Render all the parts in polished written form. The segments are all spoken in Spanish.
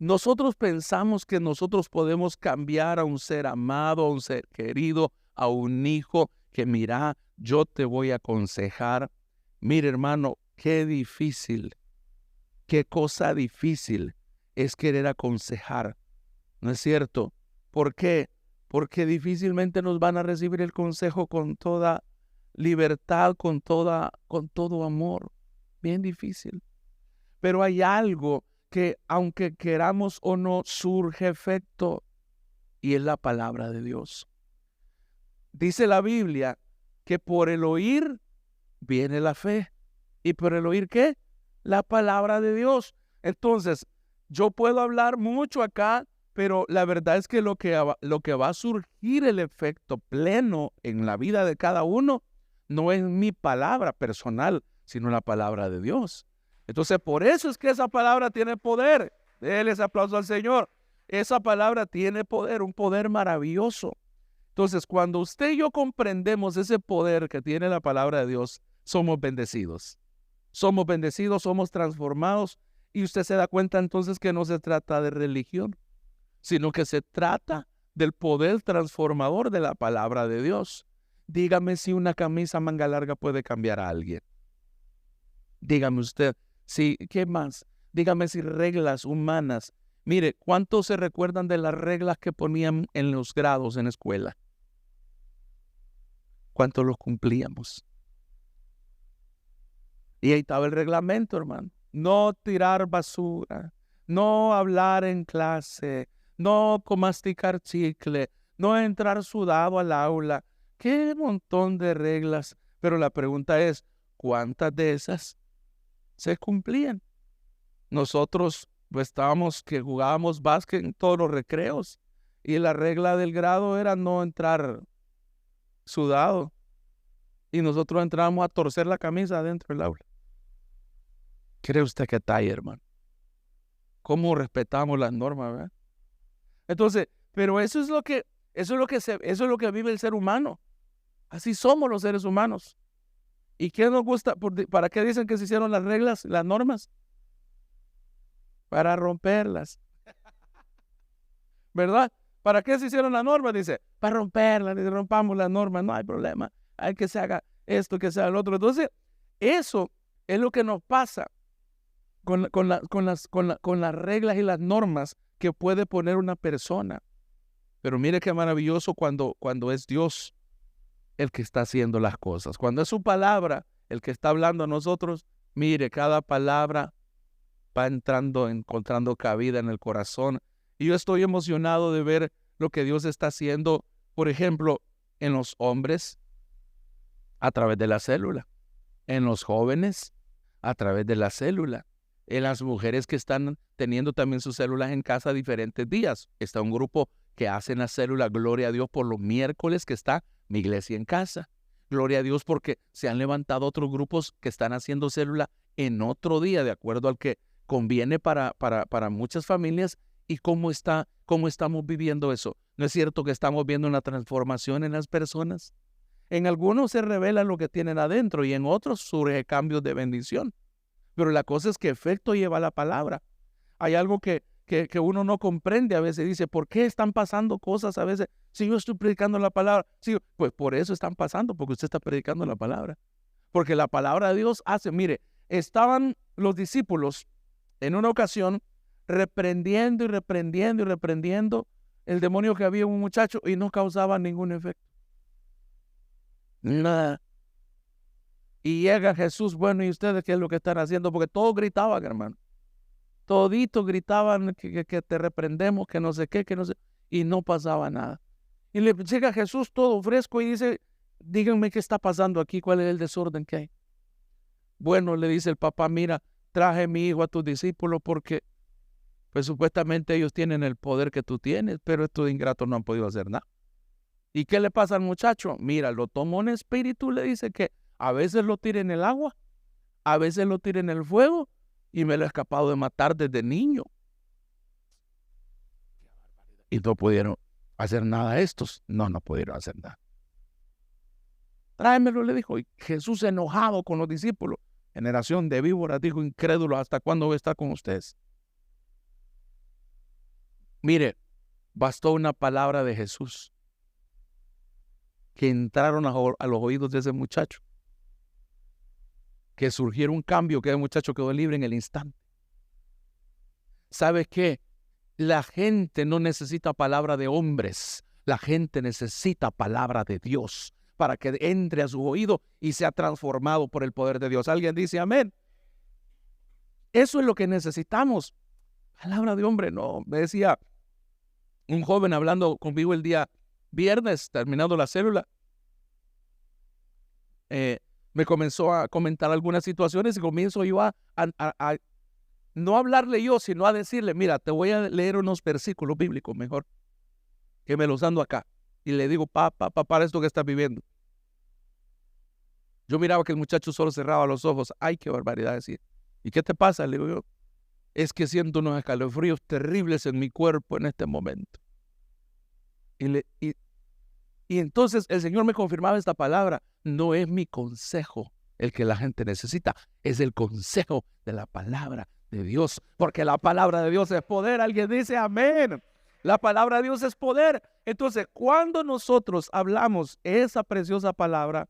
nosotros pensamos que nosotros podemos cambiar a un ser amado, a un ser querido, a un hijo que mira, yo te voy a aconsejar. Mire, hermano, qué difícil, qué cosa difícil es querer aconsejar, ¿no es cierto? ¿Por qué? Porque difícilmente nos van a recibir el consejo con toda libertad, con todo amor. Bien difícil. Pero hay algo que, aunque queramos o no, surge efecto, y es la palabra de Dios. Dice la Biblia que por el oír viene la fe. ¿Y por el oír qué? La palabra de Dios. Entonces, yo puedo hablar mucho acá, pero la verdad es que lo que va a surgir el efecto pleno en la vida de cada uno no es mi palabra personal, sino la palabra de Dios. Entonces, por eso es que esa palabra tiene poder. Déle ese aplauso al Señor. Esa palabra tiene poder, un poder maravilloso. Entonces, cuando usted y yo comprendemos ese poder que tiene la palabra de Dios, somos bendecidos. Somos bendecidos, somos transformados, y usted se da cuenta entonces que no se trata de religión, sino que se trata del poder transformador de la palabra de Dios. Dígame si una camisa manga larga puede cambiar a alguien. Dígame usted, ¿qué más? Dígame si reglas humanas. Mire, ¿cuántos se recuerdan de las reglas que ponían en los grados en la escuela? ¿Cuántos los cumplíamos? Y ahí estaba el reglamento, hermano. No tirar basura, no hablar en clase, no masticar chicle, no entrar sudado al aula. Qué montón de reglas. Pero la pregunta es, ¿cuántas de esas se cumplían? Nosotros pues estábamos que jugábamos básquet en todos los recreos, y la regla del grado era no entrar sudado, y nosotros entrábamos a torcer la camisa dentro del aula. ¿Cree usted que está ahí, hermano? ¿Cómo respetamos las normas, verdad? Entonces, pero eso es lo que vive el ser humano. Así somos los seres humanos. ¿Y qué nos gusta? ¿Para qué dicen que se hicieron las reglas, las normas? Para romperlas, ¿verdad? ¿Para qué se hicieron las normas? Dice, para romperlas, dice, rompamos las normas, no hay problema. Hay que se haga esto, que se haga lo otro. Entonces, eso es lo que nos pasa con las reglas y las normas que puede poner una persona. Pero mire qué maravilloso cuando es Dios el que está haciendo las cosas. Cuando es su palabra el que está hablando a nosotros, mire, cada palabra va encontrando cabida en el corazón. Y yo estoy emocionado de ver lo que Dios está haciendo, por ejemplo, en los hombres, a través de la célula, en los jóvenes, a través de la célula, en las mujeres que están teniendo también sus células en casa diferentes días. Está un grupo que hacen la célula, gloria a Dios, por los miércoles que está mi iglesia en casa. Gloria a Dios porque se han levantado otros grupos que están haciendo célula en otro día, de acuerdo al que conviene para muchas familias. ¿Y cómo estamos viviendo eso? ¿No es cierto que estamos viendo una transformación en las personas? En algunos se revela lo que tienen adentro y en otros surge cambios de bendición. Pero la cosa es que efecto lleva la palabra. Hay algo que uno no comprende a veces. Dice, ¿por qué están pasando cosas a veces? Si yo estoy predicando la palabra. Sí, pues por eso están pasando, porque usted está predicando la palabra. Porque la palabra de Dios hace, mire, estaban los discípulos en una ocasión reprendiendo el demonio que había en un muchacho y no causaba ningún efecto. Nada. Y llega Jesús, bueno, ¿y ustedes qué es lo que están haciendo? Porque todos gritaban, hermano. Toditos gritaban que te reprendemos, que no sé qué, que no sé, y no pasaba nada. Y le llega Jesús todo fresco y dice, díganme qué está pasando aquí, cuál es el desorden que hay. Bueno, le dice el papá, mira, traje mi hijo a tus discípulos porque pues supuestamente ellos tienen el poder que tú tienes, pero estos ingratos no han podido hacer nada. ¿Y qué le pasa al muchacho? Mira, lo tomó un espíritu, le dice que a veces lo tira en el agua, a veces lo tira en el fuego, y me lo he escapado de matar desde niño. Y no pudieron hacer nada estos. No pudieron hacer nada. Tráemelo, le dijo. Y Jesús, enojado con los discípulos, generación de víboras, dijo, incrédulos, ¿hasta cuándo voy a estar con ustedes? Mire, bastó una palabra de Jesús que entraron a los oídos de ese muchacho, que surgiera un cambio, que el muchacho quedó libre en el instante. ¿Sabes qué? La gente no necesita palabra de hombres, la gente necesita palabra de Dios para que entre a su oído y sea transformado por el poder de Dios. ¿Alguien dice amén? Eso es lo que necesitamos. Palabra de hombre, no. Me decía un joven hablando conmigo el día viernes, terminando la célula, me comenzó a comentar algunas situaciones y comienzo yo a no hablarle yo, sino a decirle, mira, te voy a leer unos versículos bíblicos mejor, que me los ando acá. Y le digo, para esto que estás viviendo. Yo miraba que el muchacho solo cerraba los ojos. Ay, qué barbaridad decir. ¿Y qué te pasa? Le digo yo, es que siento unos escalofríos terribles en mi cuerpo en este momento. Y entonces el Señor me confirmaba esta palabra. No es mi consejo el que la gente necesita, es el consejo de la palabra de Dios, porque la palabra de Dios es poder. Alguien dice amén. La palabra de Dios es poder. Entonces, cuando nosotros hablamos esa preciosa palabra,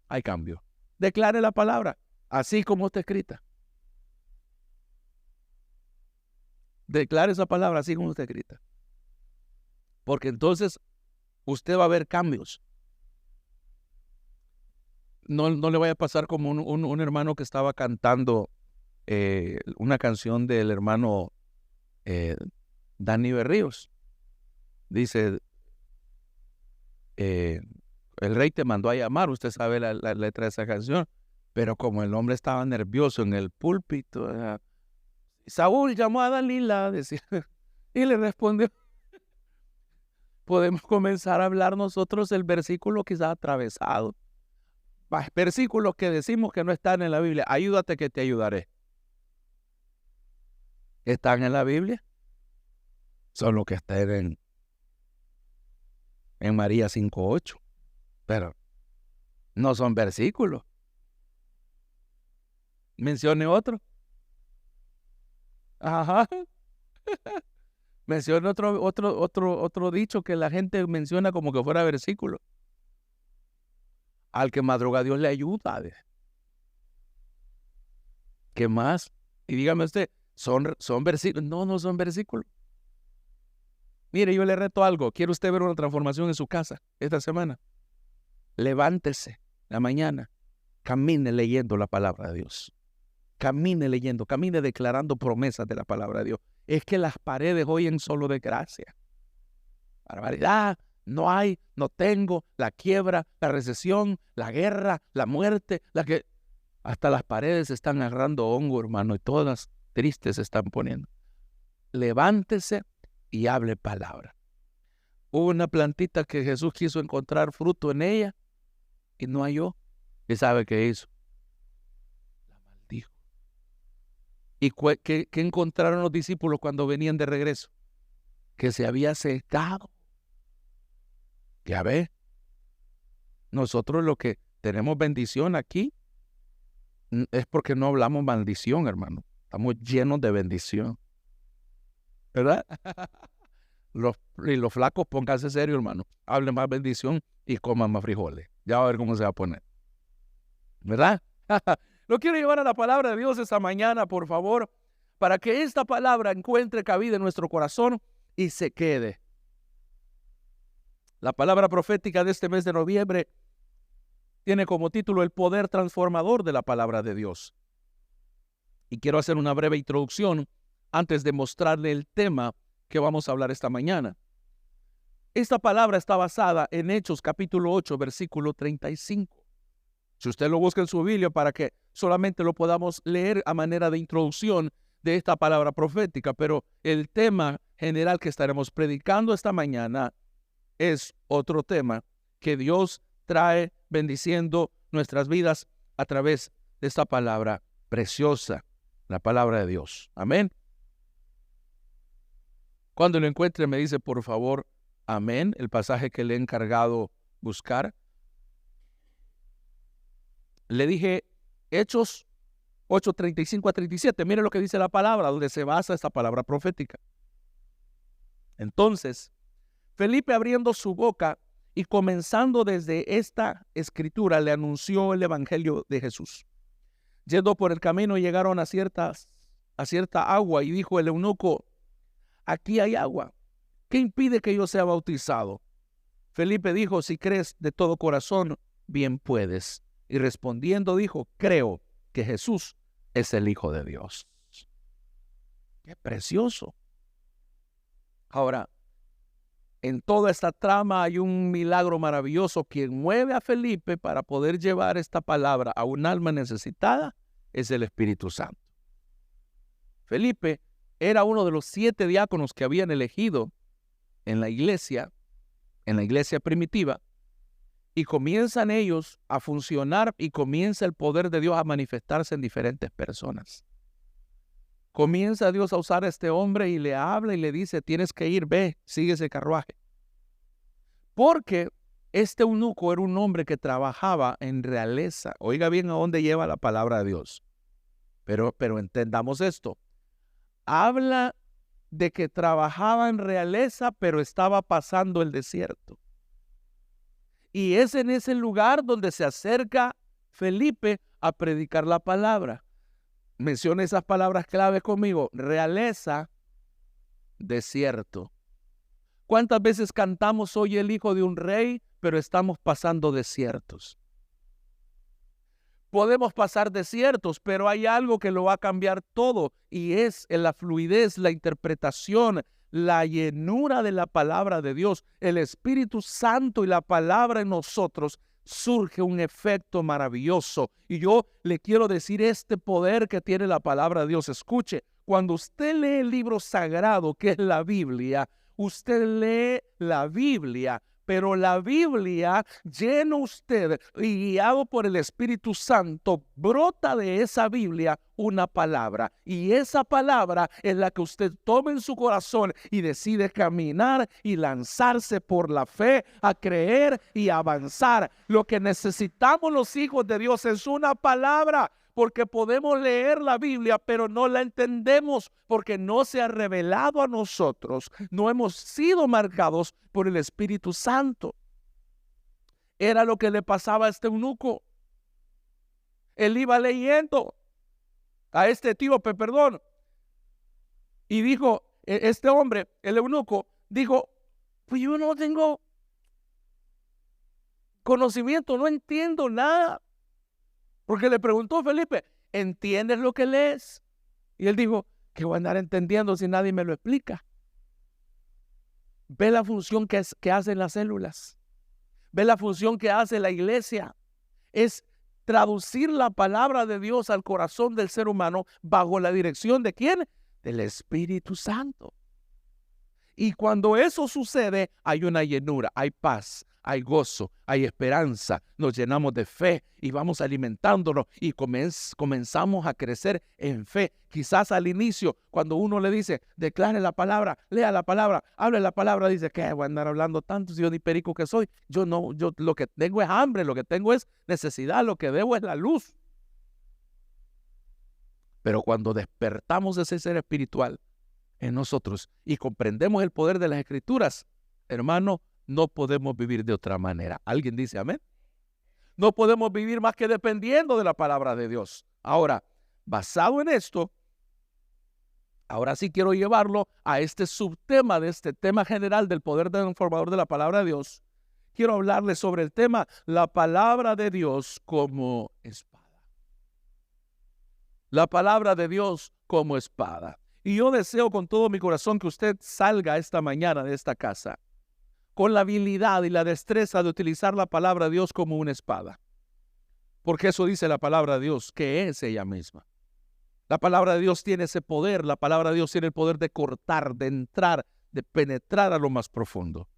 hay cambio. Declare la palabra, así como está escrita. Declare esa palabra así como está escrita. Porque entonces usted va a ver cambios. No le vaya a pasar como un hermano que estaba cantando una canción del hermano Dani Berríos. Dice, el rey te mandó a llamar. Usted sabe la letra de esa canción. Pero como el hombre estaba nervioso en el púlpito, Saúl llamó a Dalila, decía, y le respondió. Podemos comenzar a hablar nosotros el versículo quizás atravesado. Versículos que decimos que no están en la Biblia. Ayúdate que te ayudaré. ¿Están en la Biblia? Son los que están en María 5:8. Pero no son versículos. Mencione otro. Ajá. Mencione otro dicho que la gente menciona como que fuera versículo. Al que madruga Dios le ayuda. ¿Qué más? Y dígame usted, ¿son versículos? No son versículos. Mire, yo le reto algo. ¿Quiere usted ver una transformación en su casa esta semana? Levántese la mañana, camine leyendo la palabra de Dios. Camine leyendo, camine declarando promesas de la palabra de Dios. Es que las paredes oyen solo de gracia. Barbaridad, no hay, no tengo, la quiebra, la recesión, la guerra, la muerte, hasta las paredes están agarrando hongo, hermano, y todas tristes se están poniendo. Levántese y hable palabra. Hubo una plantita que Jesús quiso encontrar fruto en ella y no halló. ¿Y sabe qué hizo? La maldijo. ¿Y qué encontraron los discípulos cuando venían de regreso? Que se había secado. Ya ve, nosotros lo que tenemos bendición aquí es porque no hablamos maldición, hermano. Estamos llenos de bendición. ¿Verdad? Los flacos, pónganse serio, hermano. Hablen más bendición y coman más frijoles. Ya va a ver cómo se va a poner. ¿Verdad? Lo quiero llevar a la palabra de Dios esta mañana, por favor, para que esta palabra encuentre cabida en nuestro corazón y se quede. La palabra profética de este mes de noviembre tiene como título el poder transformador de la palabra de Dios. Y quiero hacer una breve introducción antes de mostrarle el tema que vamos a hablar esta mañana. Esta palabra está basada en Hechos capítulo 8, versículo 35. Si usted lo busca en su Biblia para que solamente lo podamos leer a manera de introducción de esta palabra profética, pero el tema general que estaremos predicando esta mañana es otro tema que Dios trae bendiciendo nuestras vidas a través de esta palabra preciosa, la palabra de Dios. Amén. Cuando lo encuentre me dice por favor, amén, el pasaje que le he encargado buscar. Le dije Hechos 8:35 a 37. Mire lo que dice la palabra, donde se basa esta palabra profética. Entonces, Felipe abriendo su boca y comenzando desde esta escritura, le anunció el evangelio de Jesús. Yendo por el camino llegaron a cierta agua y dijo el eunuco: aquí hay agua, ¿qué impide que yo sea bautizado? Felipe dijo: si crees de todo corazón, bien puedes. Y respondiendo dijo: creo que Jesús es el Hijo de Dios. ¡Qué precioso! Ahora, en toda esta trama hay un milagro maravilloso. Quien mueve a Felipe para poder llevar esta palabra a un alma necesitada es el Espíritu Santo. Felipe era uno de los 7 diáconos que habían elegido en la iglesia primitiva, y comienzan ellos a funcionar y comienza el poder de Dios a manifestarse en diferentes personas. Comienza Dios a usar a este hombre y le habla y le dice: tienes que ir, ve, sigue ese carruaje. Porque este eunuco era un hombre que trabajaba en realeza. Oiga bien a dónde lleva la palabra de Dios. Pero entendamos esto. Habla de que trabajaba en realeza, pero estaba pasando el desierto. Y es en ese lugar donde se acerca Felipe a predicar la palabra. Menciona esas palabras clave conmigo: realeza, desierto. ¿Cuántas veces cantamos soy el hijo de un rey, pero estamos pasando desiertos? Podemos pasar desiertos, pero hay algo que lo va a cambiar todo, y es la fluidez, la interpretación, la llenura de la palabra de Dios. El Espíritu Santo y la palabra en nosotros, surge un efecto maravilloso. Y yo le quiero decir este poder que tiene la palabra de Dios. Escuche, cuando usted lee el libro sagrado que es la Biblia, usted lee la Biblia, pero la Biblia, lleno usted y guiado por el Espíritu Santo, brota de esa Biblia una palabra. Y esa palabra es la que usted toma en su corazón y decide caminar y lanzarse por la fe, a creer y avanzar. Lo que necesitamos los hijos de Dios es una palabra. Porque podemos leer la Biblia, pero no la entendemos, porque no se ha revelado a nosotros. No hemos sido marcados por el Espíritu Santo. Era lo que le pasaba a este eunuco. Él iba leyendo a este etíope, y dijo, este hombre, el eunuco, dijo: pues yo no tengo conocimiento, no entiendo nada. Porque le preguntó Felipe: ¿entiendes lo que lees? Y él dijo: ¿qué voy a andar entendiendo si nadie me lo explica? Ve la función que hacen las células. Ve la función que hace la iglesia. Es traducir la palabra de Dios al corazón del ser humano bajo la dirección ¿de quién? Del Espíritu Santo. Y cuando eso sucede, hay una llenura, hay paz, hay gozo, hay esperanza. Nos llenamos de fe y vamos alimentándonos y comenzamos a crecer en fe. Quizás al inicio, cuando uno le dice: declare la palabra, lea la palabra, hable la palabra, dice: ¿qué voy a andar hablando tanto si yo ni perico que soy? Yo lo que tengo es hambre, lo que tengo es necesidad, lo que debo es la luz. Pero cuando despertamos de ese ser espiritual en nosotros y comprendemos el poder de las Escrituras, hermano, no podemos vivir de otra manera. ¿Alguien dice amén? No podemos vivir más que dependiendo de la palabra de Dios. Ahora, basado en esto, ahora sí quiero llevarlo a este subtema de este tema general del poder transformador de la palabra de Dios. Quiero hablarles sobre el tema: la palabra de Dios como espada. La palabra de Dios como espada. Y yo deseo con todo mi corazón que usted salga esta mañana de esta casa con la habilidad y la destreza de utilizar la palabra de Dios como una espada. Porque eso dice la palabra de Dios, que es ella misma. La palabra de Dios tiene ese poder. La palabra de Dios tiene el poder de cortar, de entrar, de penetrar a lo más profundo.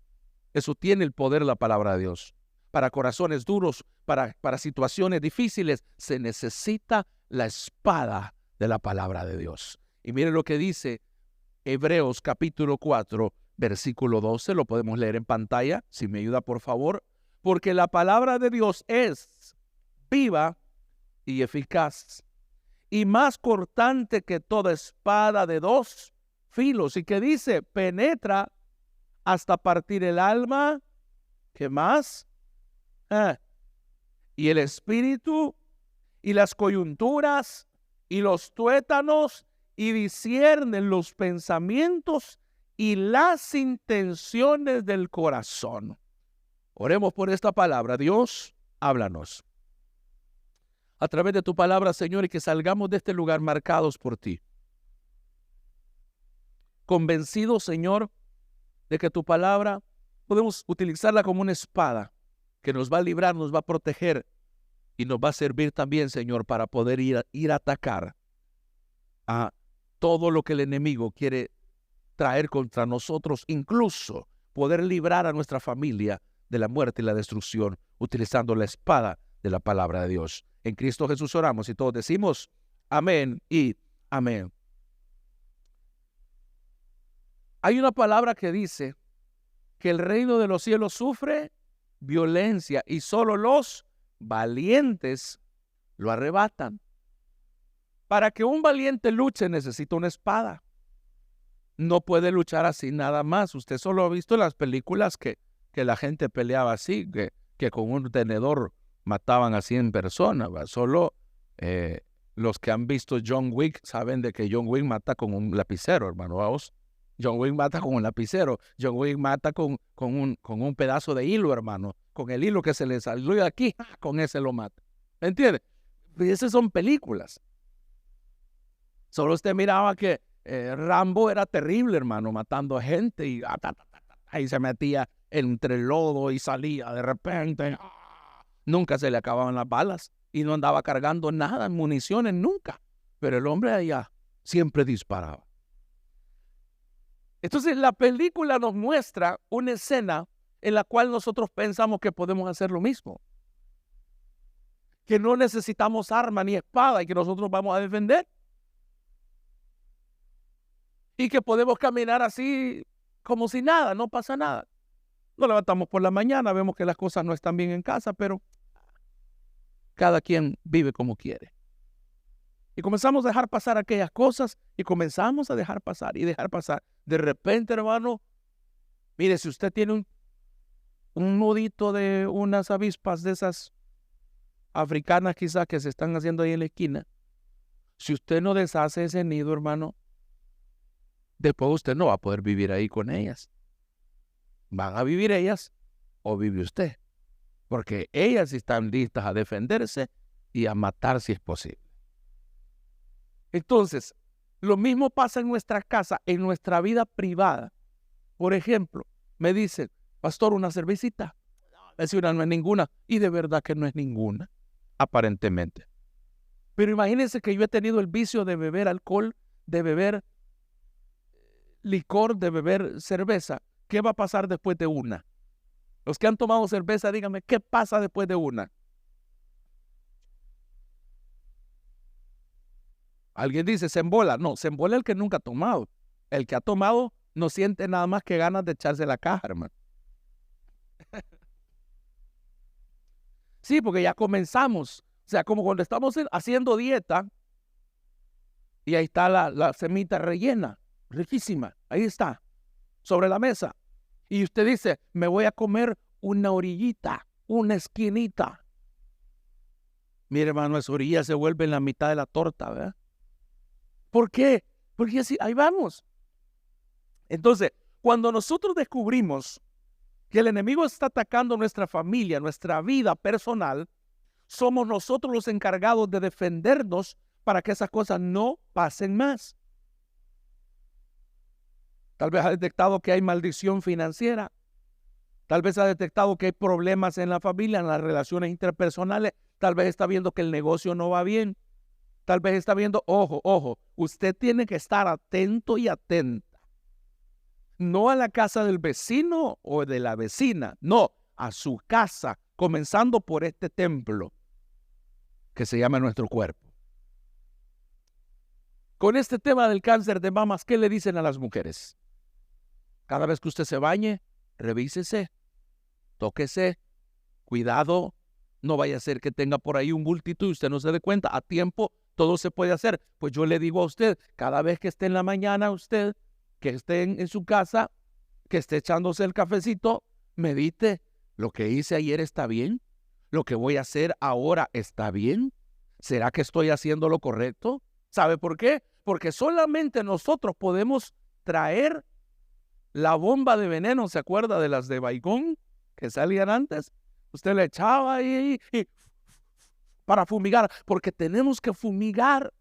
Eso tiene el poder la palabra de Dios. Para corazones duros, para situaciones difíciles, se necesita la espada de la palabra de Dios. Y mire lo que dice Hebreos capítulo 4, versículo 12. Lo podemos leer en pantalla, si me ayuda por favor. Porque la palabra de Dios es viva y eficaz, y más cortante que toda espada de 2 filos. Y que dice: penetra hasta partir el alma, ¿qué más? Y el espíritu, y las coyunturas, y los tuétanos, y disciernen los pensamientos y las intenciones del corazón. Oremos por esta palabra. Dios, háblanos a través de tu palabra, Señor, y que salgamos de este lugar marcados por ti. Convencidos, Señor, de que tu palabra podemos utilizarla como una espada que nos va a librar, nos va a proteger y nos va a servir también, Señor, para poder ir a atacar a todo lo que el enemigo quiere traer contra nosotros, incluso poder librar a nuestra familia de la muerte y la destrucción, utilizando la espada de la palabra de Dios. En Cristo Jesús oramos y todos decimos amén y amén. Hay una palabra que dice que el reino de los cielos sufre violencia y solo los valientes lo arrebatan. Para que un valiente luche necesita una espada. No puede luchar así nada más. Usted solo ha visto en las películas que la gente peleaba así, que con un tenedor mataban a 100 personas. ¿Va? Solo los que han visto John Wick saben de que John Wick mata con un lapicero, hermano. Vamos. John Wick mata con un lapicero. John Wick mata con un pedazo de hilo, hermano. Con el hilo que se le salió de aquí, con ese lo mata. ¿Me entiende? Y esas son películas. Solo usted miraba que Rambo era terrible, hermano, matando a gente y ahí se metía entre el lodo y salía de repente. Nunca se le acababan las balas y no andaba cargando nada, municiones, nunca. Pero el hombre allá siempre disparaba. Entonces la película nos muestra una escena en la cual nosotros pensamos que podemos hacer lo mismo. Que no necesitamos arma ni espada y que nosotros vamos a defender. Y que podemos caminar así como si nada, no pasa nada. Nos levantamos por la mañana, vemos que las cosas no están bien en casa, pero cada quien vive como quiere. Y comenzamos a dejar pasar aquellas cosas y comenzamos a dejar pasar y dejar pasar. De repente, hermano, mire, si usted tiene un nudito de unas avispas de esas africanas quizás que se están haciendo ahí en la esquina, si usted no deshace ese nido, hermano, después usted no va a poder vivir ahí con ellas. Van a vivir ellas o vive usted. Porque ellas están listas a defenderse y a matar si es posible. Entonces, lo mismo pasa en nuestra casa, en nuestra vida privada. Por ejemplo, me dicen, pastor, una cervecita. Es una, no es ninguna. Y de verdad que no es ninguna, aparentemente. Pero imagínense que yo he tenido el vicio de beber alcohol, de beber licor, de beber cerveza. ¿Qué va a pasar después de una? Los que han tomado cerveza, díganme, ¿qué pasa después de una? Alguien dice, se embola. No, se embola el que nunca ha tomado. El que ha tomado no siente nada más que ganas de echarse la caja, hermano. Sí, porque ya comenzamos. O sea, como cuando estamos haciendo dieta y ahí está la semita rellena, riquísima. Ahí está, sobre la mesa. Y usted dice, me voy a comer una orillita, una esquinita. Mire, hermano, esa orilla se vuelve en la mitad de la torta, ¿verdad? ¿Por qué? Porque así, ahí vamos. Entonces, cuando nosotros descubrimos que el enemigo está atacando nuestra familia, nuestra vida personal, somos nosotros los encargados de defendernos para que esas cosas no pasen más. Tal vez ha detectado que hay maldición financiera. Tal vez ha detectado que hay problemas en la familia, en las relaciones interpersonales. Tal vez está viendo que el negocio no va bien. Tal vez está viendo, ojo, usted tiene que estar atento y atenta. No a la casa del vecino o de la vecina, no, a su casa, comenzando por este templo que se llama nuestro cuerpo. Con este tema del cáncer de mamas, ¿qué le dicen a las mujeres? Cada vez que usted se bañe, revísese, tóquese, cuidado, no vaya a ser que tenga por ahí un bultito y usted no se dé cuenta. A tiempo todo se puede hacer. Pues yo le digo a usted, cada vez que esté en la mañana usted, que esté en su casa, que esté echándose el cafecito, medite, ¿lo que hice ayer está bien? ¿Lo que voy a hacer ahora está bien? ¿Será que estoy haciendo lo correcto? ¿Sabe por qué? Porque solamente nosotros podemos traer la bomba de veneno, ¿se acuerda de las de Baigón que salían antes? Usted le echaba ahí y para fumigar, porque tenemos que fumigar.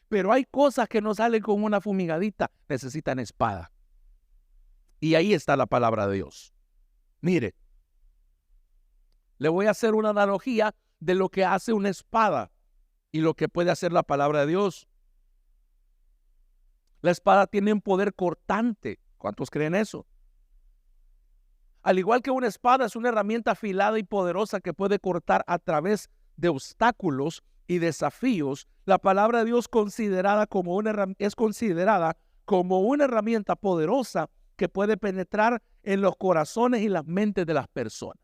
Pero hay cosas que no salen con una fumigadita, necesitan espada. Y ahí está la palabra de Dios. Mire, le voy a hacer una analogía de lo que hace una espada y lo que puede hacer la palabra de Dios. La espada tiene un poder cortante. ¿Cuántos creen eso? Al igual que una espada es una herramienta afilada y poderosa que puede cortar a través de obstáculos y desafíos, la palabra de Dios es considerada como una herramienta poderosa que puede penetrar en los corazones y las mentes de las personas.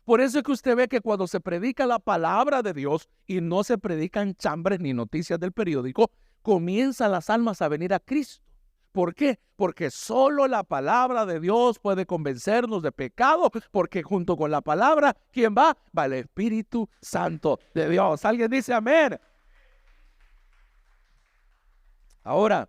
Por eso es que usted ve que cuando se predica la palabra de Dios y no se predican chambres ni noticias del periódico, comienzan las almas a venir a Cristo. ¿Por qué? Porque solo la palabra de Dios puede convencernos de pecado, porque junto con la palabra, ¿quién va? Va el Espíritu Santo de Dios. ¿Alguien dice amén? Ahora,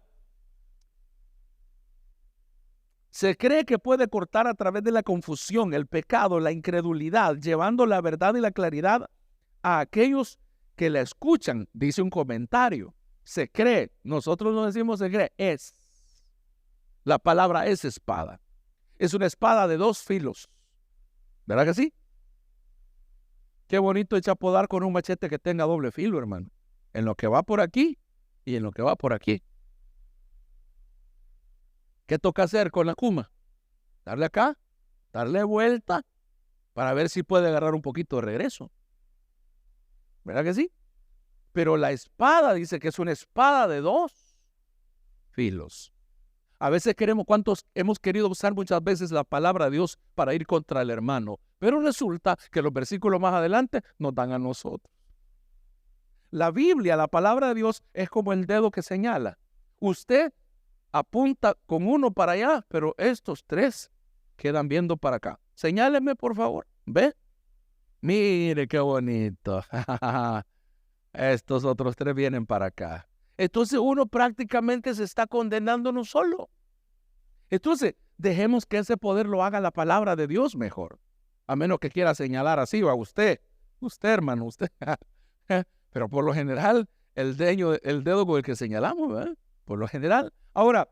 se cree que puede cortar a través de la confusión, el pecado, la incredulidad, llevando la verdad y la claridad a aquellos que la escuchan, dice un comentario. Se cree, nosotros no decimos se cree, es. La palabra es espada. Es una espada de dos filos. ¿Verdad que sí? Qué bonito es apodar con un machete que tenga doble filo, hermano. En lo que va por aquí y en lo que va por aquí. ¿Qué toca hacer con la cuma? Darle acá, darle vuelta para ver si puede agarrar un poquito de regreso. ¿Verdad que sí? Pero la espada dice que es una espada de dos filos. A veces ¿cuántos hemos querido usar muchas veces la palabra de Dios para ir contra el hermano? Pero resulta que los versículos más adelante nos dan a nosotros. La Biblia, la palabra de Dios, es como el dedo que señala. Usted apunta con uno para allá, pero estos tres quedan viendo para acá. Señáleme, por favor. ¿Ve? Mire qué bonito. Estos otros tres vienen para acá. Entonces uno prácticamente se está condenando no solo. Entonces dejemos que ese poder lo haga la palabra de Dios mejor. A menos que quiera señalar así o a usted. Usted, hermano, usted. Pero por lo general, el dedo con el que señalamos, ¿verdad? Por lo general. Ahora,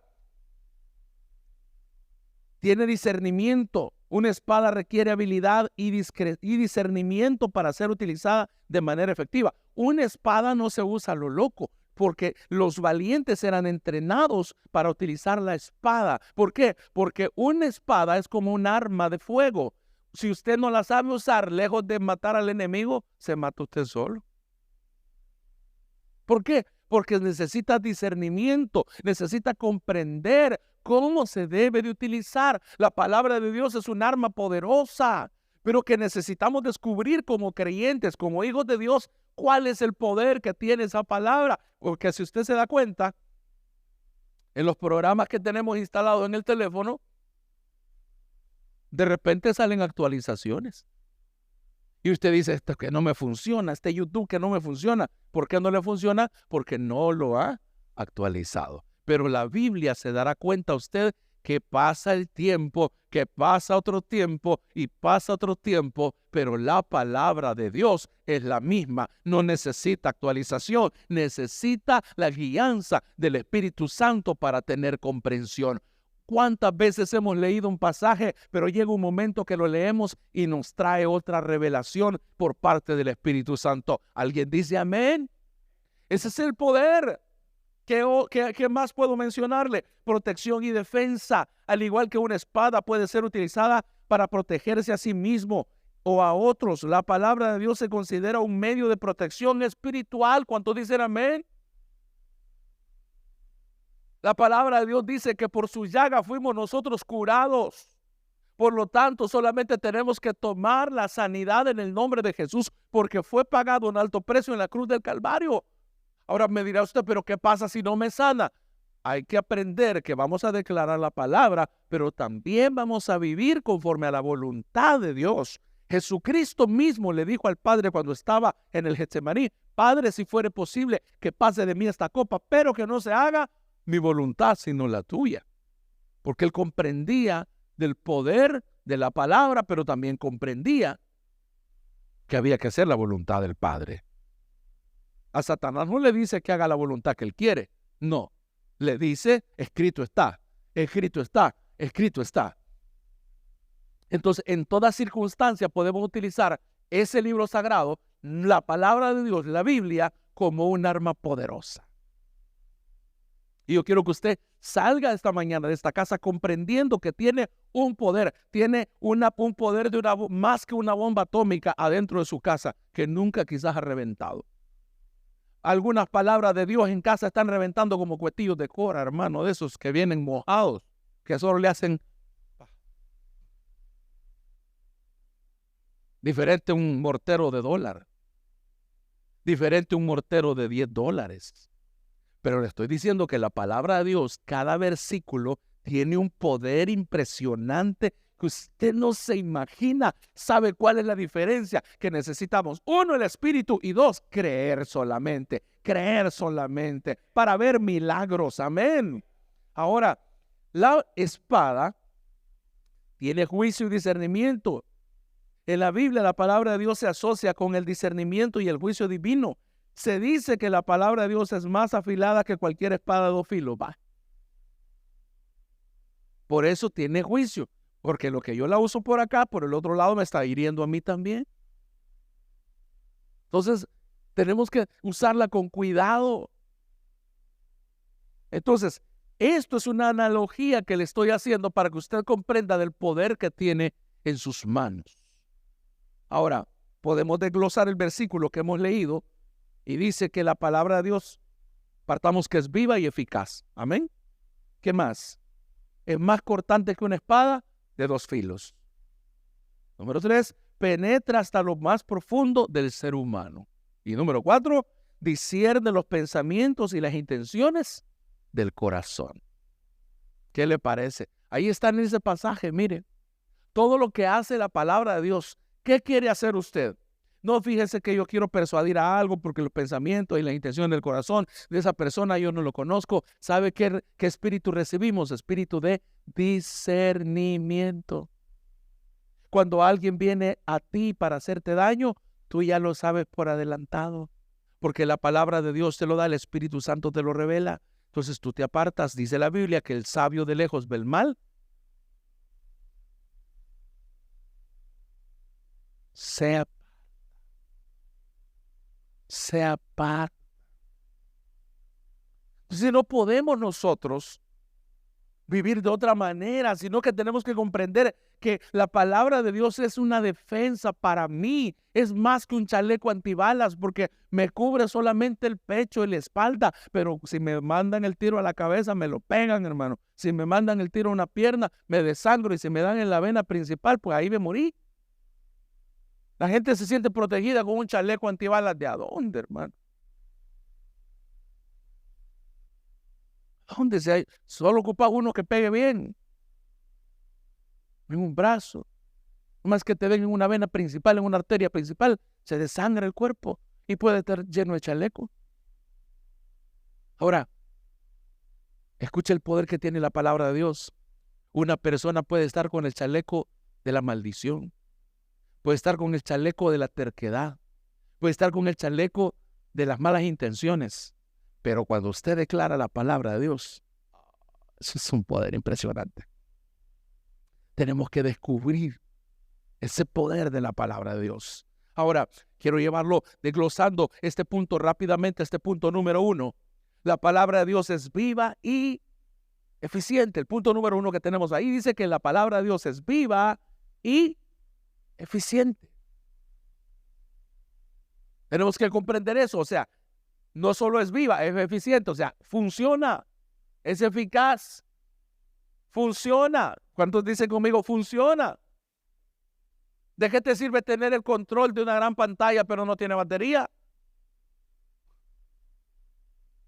tiene discernimiento. Una espada requiere habilidad y discernimiento para ser utilizada de manera efectiva. Una espada no se usa a lo loco, porque los valientes eran entrenados para utilizar la espada. ¿Por qué? Porque una espada es como un arma de fuego. Si usted no la sabe usar, lejos de matar al enemigo, se mata usted solo. ¿Por qué? Porque necesita discernimiento, necesita comprender cómo se debe de utilizar. La palabra de Dios es un arma poderosa, pero que necesitamos descubrir como creyentes, como hijos de Dios, cuál es el poder que tiene esa palabra. Porque si usted se da cuenta, en los programas que tenemos instalados en el teléfono, de repente salen actualizaciones. Y usted dice, esto que no me funciona, este YouTube que no me funciona. ¿Por qué no le funciona? Porque no lo ha actualizado. Pero la Biblia se dará cuenta a usted que pasa el tiempo, que pasa otro tiempo y pasa otro tiempo, pero la palabra de Dios es la misma. No necesita actualización, necesita la guianza del Espíritu Santo para tener comprensión. ¿Cuántas veces hemos leído un pasaje, pero llega un momento que lo leemos y nos trae otra revelación por parte del Espíritu Santo? ¿Alguien dice amén? Ese es el poder. ¿Qué más puedo mencionarle? Protección y defensa. Al igual que una espada puede ser utilizada para protegerse a sí mismo o a otros, la palabra de Dios se considera un medio de protección espiritual. ¿Cuántos dicen amén? La palabra de Dios dice que por su llaga fuimos nosotros curados. Por lo tanto, solamente tenemos que tomar la sanidad en el nombre de Jesús, porque fue pagado un alto precio en la cruz del Calvario. Ahora me dirá usted, ¿pero qué pasa si no me sana? hay que aprender que vamos a declarar la palabra, pero también vamos a vivir conforme a la voluntad de Dios. Jesucristo mismo le dijo al Padre cuando estaba en el Getsemaní: Padre, si fuere posible, que pase de mí esta copa, pero que no se haga mi voluntad, sino la tuya. Porque él comprendía del poder de la palabra, pero también comprendía que había que hacer la voluntad del Padre. A Satanás no le dice que haga la voluntad que él quiere. No, le dice: escrito está, escrito está, escrito está. Entonces, en toda circunstancia podemos utilizar ese libro sagrado, la palabra de Dios, la Biblia, como un arma poderosa. Y yo quiero que usted salga esta mañana de esta casa comprendiendo que tiene un poder, tiene un poder de más que una bomba atómica adentro de su casa que nunca quizás ha reventado. Algunas palabras de Dios en casa están reventando como cuetillos de cora, hermano, de esos que vienen mojados, que solo le hacen diferente un mortero de $1, diferente un mortero de $10. Pero le estoy diciendo que la palabra de Dios, cada versículo tiene un poder impresionante que usted no se imagina. ¿Sabe cuál es la diferencia? Que necesitamos, 1, el Espíritu, y 2, creer solamente para ver milagros. Amén. Ahora, la espada tiene juicio y discernimiento. En la Biblia, la palabra de Dios se asocia con el discernimiento y el juicio divino. Se dice que la palabra de Dios es más afilada que cualquier espada de 2 filos. Por eso tiene juicio, porque lo que yo la uso por acá, por el otro lado me está hiriendo a mí también. Entonces, tenemos que usarla con cuidado. Entonces, esto es una analogía que le estoy haciendo para que usted comprenda del poder que tiene en sus manos. Ahora, podemos desglosar el versículo que hemos leído y dice que la palabra de Dios, partamos que es viva y eficaz. Amén. ¿Qué más? Es más cortante que una espada de 2 filos. Número 3, penetra hasta lo más profundo del ser humano. Y número 4, discierne los pensamientos y las intenciones del corazón. ¿Qué le parece? Ahí está en ese pasaje, mire. Todo lo que hace la palabra de Dios. ¿Qué quiere hacer usted? No, fíjese que yo quiero persuadir a algo porque los pensamientos y la intención del corazón de esa persona yo no lo conozco. ¿Sabe qué espíritu recibimos? Espíritu de discernimiento. Cuando alguien viene a ti para hacerte daño, tú ya lo sabes por adelantado, porque la palabra de Dios te lo da, el Espíritu Santo te lo revela. Entonces tú te apartas. Dice la Biblia que el sabio de lejos ve el mal. Se aparta. Si no podemos nosotros vivir de otra manera, sino que tenemos que comprender que la palabra de Dios es una defensa para mí. Es más que un chaleco antibalas, porque me cubre solamente el pecho y la espalda, pero si me mandan el tiro a la cabeza, me lo pegan, hermano. Si me mandan el tiro a una pierna, me desangro, y si me dan en la vena principal, pues ahí me morí. La gente se siente protegida con un chaleco antibalas. ¿De a dónde, hermano? ¿Dónde se hay? Solo ocupa uno que pegue bien en un brazo. Más que te ven en una vena principal, en una arteria principal, se desangra el cuerpo y puede estar lleno de chaleco. Ahora, escucha el poder que tiene la palabra de Dios. Una persona puede estar con el chaleco de la maldición, puede estar con el chaleco de la terquedad, puede estar con el chaleco de las malas intenciones, pero cuando usted declara la palabra de Dios, eso es un poder impresionante. Tenemos que descubrir ese poder de la palabra de Dios. Ahora, quiero llevarlo desglosando este punto rápidamente, este punto número 1. La palabra de Dios es viva y eficiente. El punto número 1 que tenemos ahí dice que la palabra de Dios es viva y eficiente. Tenemos que comprender eso. O sea, no solo es viva, es eficiente. O sea, funciona, es eficaz, funciona. ¿Cuántos dicen conmigo? Funciona. ¿De qué te sirve tener el control de una gran pantalla pero no tiene batería?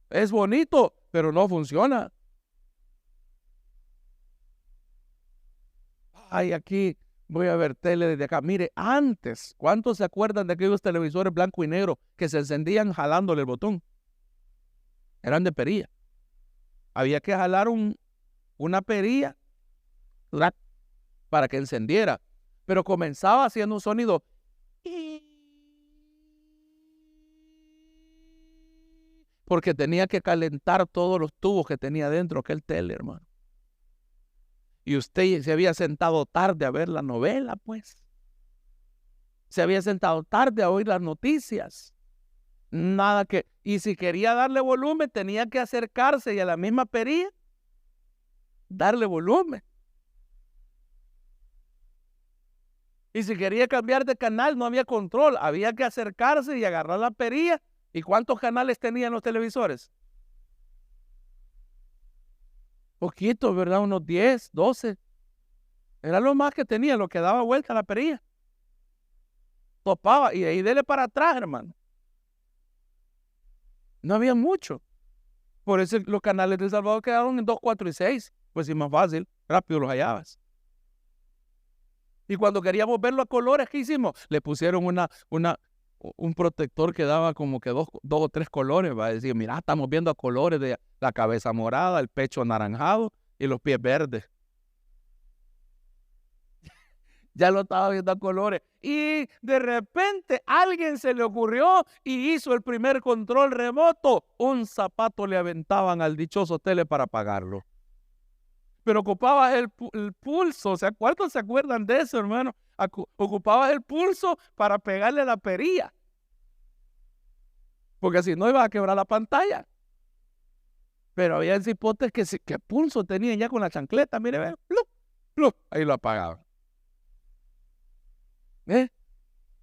Es bonito, pero no funciona. ay, aquí voy a ver tele desde acá. Mire, antes, ¿cuántos se acuerdan de aquellos televisores blanco y negro que se encendían jalándole el botón? Eran de perilla. Había que jalar una perilla para que encendiera, pero comenzaba haciendo un sonido. Porque tenía que calentar todos los tubos que tenía dentro aquel tele, hermano. Y usted se había sentado tarde a ver la novela, pues. Se había sentado tarde a oír las noticias. Nada que... Y si quería darle volumen, tenía que acercarse y a la misma perilla darle volumen. Y si quería cambiar de canal, no había control. Había que acercarse y agarrar la perilla. ¿Y cuántos canales tenían los televisores? Poquitos, ¿verdad? Unos 10, 12. Era lo más que tenía, lo que daba vuelta a la perilla. Topaba y ahí dele para atrás, hermano. No había mucho. Por eso los canales de El Salvador quedaron en 2, 4 y 6. Pues sí, más fácil, rápido los hallabas. Y cuando queríamos verlo a colores, ¿qué hicimos? Le pusieron un protector que daba como que dos o tres colores. Va a decir, mira, estamos viendo a colores de la cabeza morada, el pecho anaranjado y los pies verdes. Ya lo estaba viendo a colores. Y de repente alguien se le ocurrió y hizo el primer control remoto. Un zapato le aventaban al dichoso tele para apagarlo. Pero ocupabas el pulso. O sea, ¿cuántos se acuerdan de eso, hermano? Ocupabas el pulso para pegarle a la perilla. Porque si no iba a quebrar la pantalla. Pero había cipotes que pulso tenían ya con la chancleta. Mire, ve, ¡plup! ¡Plup! Ahí lo apagaban.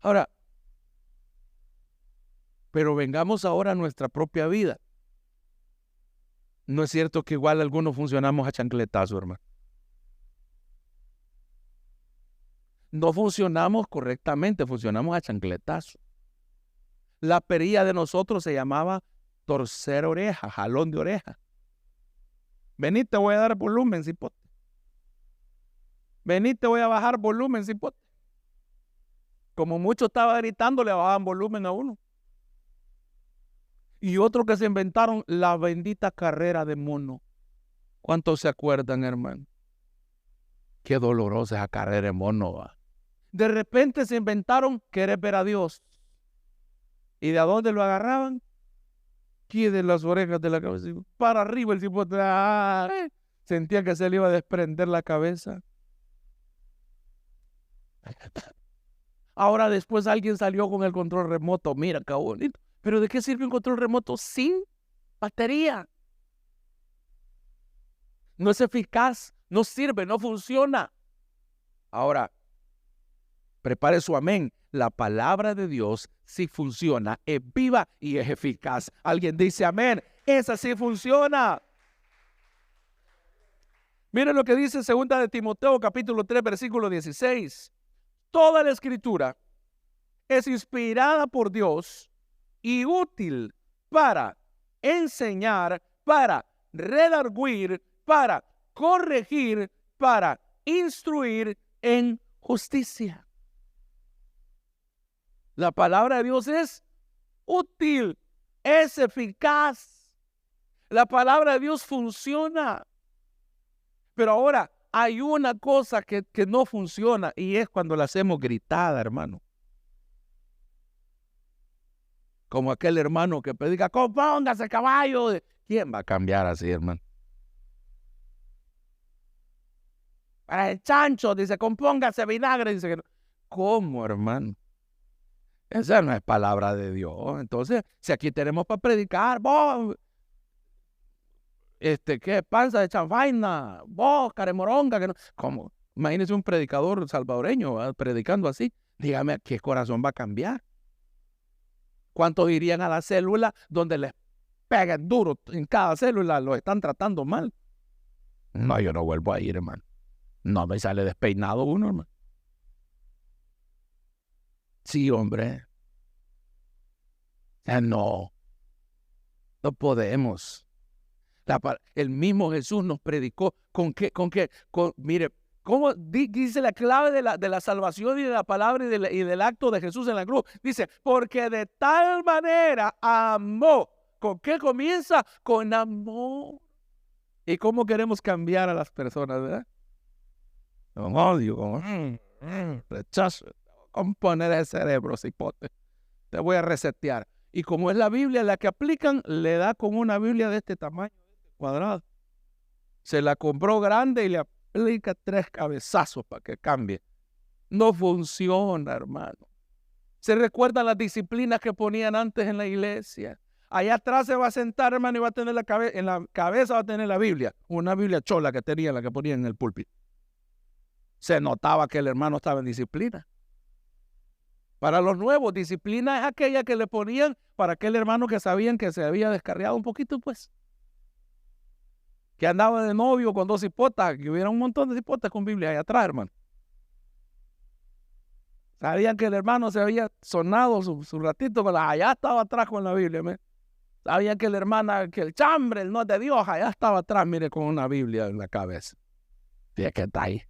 Ahora, pero vengamos ahora a nuestra propia vida. No es cierto que igual algunos funcionamos a chancletazo, hermano. No funcionamos correctamente, funcionamos a chancletazo. La perilla de nosotros se llamaba torcer oreja, jalón de oreja. Vení, te voy a dar volumen, cipote. Vení, te voy a bajar volumen, cipote. Como mucho estaba gritando, le bajaban volumen a uno. Y otro que se inventaron, la bendita carrera de mono. ¿Cuántos se acuerdan, hermano? Qué dolorosa esa carrera de mono, va. De repente se inventaron querer ver a Dios. ¿Y de a dónde lo agarraban? Aquí de las orejas de la cabeza. Para arriba el cipote. Sentía que se le iba a desprender la cabeza. Ahora después alguien salió con el control remoto. Mira, qué bonito. ¿Pero de qué sirve un control remoto sin batería? No es eficaz, no sirve, no funciona. Ahora, prepare su amén. La palabra de Dios sí funciona, es viva y es eficaz. Alguien dice amén. Esa sí funciona. Miren lo que dice 2 de Timoteo capítulo 3 versículo 16. Toda la escritura es inspirada por Dios y útil para enseñar, para redarguir, para corregir, para instruir en justicia. La palabra de Dios es útil, es eficaz. La palabra de Dios funciona. Pero ahora hay una cosa que no funciona y es cuando la hacemos gritada, hermano. Como aquel hermano que predica, compóngase caballo. ¿Quién va a cambiar así, hermano? Para el chancho, dice, compóngase vinagre. Dice, ¿cómo, hermano? Esa no es palabra de Dios. Entonces, si aquí tenemos para predicar, vos, ¿qué? Panza de chanfaina, vos, caremoronga, que no. ¿Cómo? Imagínese un predicador salvadoreño, ¿verdad? Predicando así. Dígame, ¿qué corazón va a cambiar? ¿Cuántos irían a la célula donde les peguen duro en cada célula? Lo están tratando mal. No, yo no vuelvo a ir, hermano. No me sale despeinado uno, hermano. Sí, hombre. No podemos. El mismo Jesús nos predicó mire, ¿Cómo dice la clave de la salvación y de la palabra y del acto de Jesús en la cruz? Dice, porque de tal manera amó. ¿Con qué comienza? Con amor. ¿Y cómo queremos cambiar a las personas, verdad? Con odio, con rechazo. ¿Cómo poner ese cerebro, cipote? Te voy a resetear. Y como es la Biblia la que aplican, le da con una Biblia de este tamaño, cuadrado. Se la compró grande y le aplica 3 cabezazos para que cambie. No funciona, hermano. ¿Se recuerdan las disciplinas que ponían antes en la iglesia? Allá atrás se va a sentar, hermano, y va a tener en la cabeza va a tener la Biblia. Una Biblia chola que tenía, la que ponían en el púlpito. Se notaba que el hermano estaba en disciplina. Para los nuevos, disciplina es aquella que le ponían para aquel hermano que sabían que se había descarriado un poquito, pues. Que andaba de novio con 2 cipotas, que hubiera un montón de cipotas con Biblia allá atrás, hermano. Sabían que el hermano se había sonado su ratito, pero allá estaba atrás con la Biblia. ¿Me? Sabían que la hermana, que el chambre, el no es de Dios, allá estaba atrás, mire, con una Biblia en la cabeza. Fíjate que está ahí.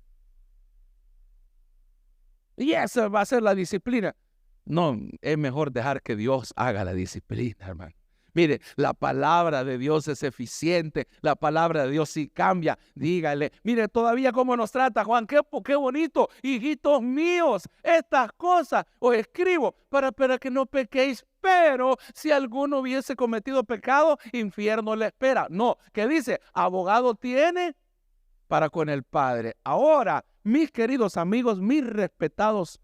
Y esa va a ser la disciplina. No, es mejor dejar que Dios haga la disciplina, hermano. Mire, la palabra de Dios es eficiente, la palabra de Dios sí cambia. Dígale, mire todavía cómo nos trata Juan, qué bonito, hijitos míos, estas cosas os escribo para que no pequéis, pero si alguno hubiese cometido pecado, infierno le espera. No, ¿qué dice? Abogado tiene para con el Padre. Ahora, mis queridos amigos, mis respetados